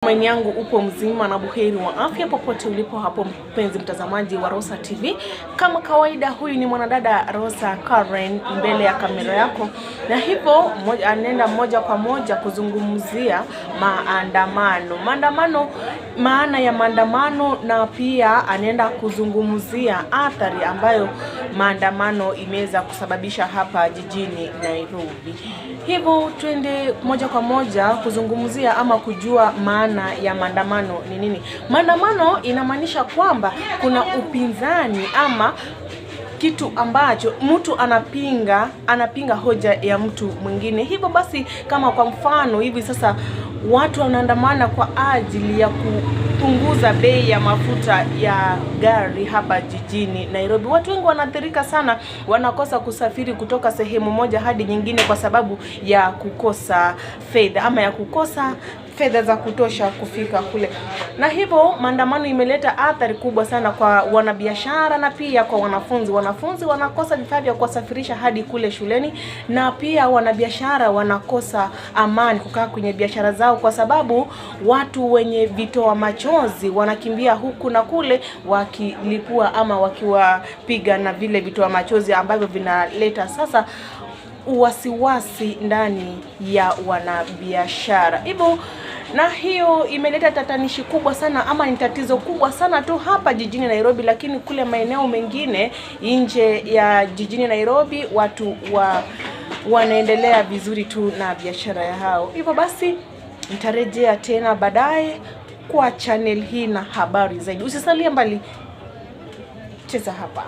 matumaini yangu upo mzima na buheri wa afya popote ulipo hapo mpenzi mtazamaji wa Rosa TV. Kama kawaida, huyu ni mwanadada Rosa Karen mbele ya kamera yako, na hivyo anaenda moja kwa moja kuzungumzia maandamano, maana ya maandamano, na pia anaenda kuzungumzia athari ambayo maandamano imeweza kusababisha hapa jijini Nairobi. Hivyo twende moja kwa moja kuzungumzia ama kujua maana ya maandamano ni nini. Maandamano inamaanisha kwamba kuna upinzani ama kitu ambacho mtu anapinga hoja ya mtu mwingine. Hivyo basi, kama kwa mfano hivi sasa watu wanaandamana kwa ajili ya kupunguza bei ya mafuta ya gari hapa jijini Nairobi. Watu wengi wanaathirika sana, wanakosa kusafiri kutoka sehemu moja hadi nyingine kwa sababu ya kukosa fedha ama ya kukosa fedha za kutosha kufika kule. Na hivyo maandamano imeleta athari kubwa sana kwa wanabiashara na pia kwa wanafunzi. Wanafunzi wanakosa vifaa vya kuwasafirisha hadi kule shuleni, na pia wanabiashara wanakosa amani kukaa kwenye biashara zao kwa sababu watu wenye vitoa machozi wanakimbia huku na kule wakilipua ama wakiwapiga na vile vitoa machozi ambavyo vinaleta sasa uwasiwasi ndani ya wanabiashara. Hivyo na hiyo imeleta tatanishi kubwa sana ama ni tatizo kubwa sana tu hapa jijini Nairobi, lakini kule maeneo mengine nje ya jijini Nairobi watu wanaendelea vizuri tu na biashara ya hao. Hivyo basi nitarejea tena baadaye kwa channel hii na habari zaidi. Usisalie mbali, cheza hapa.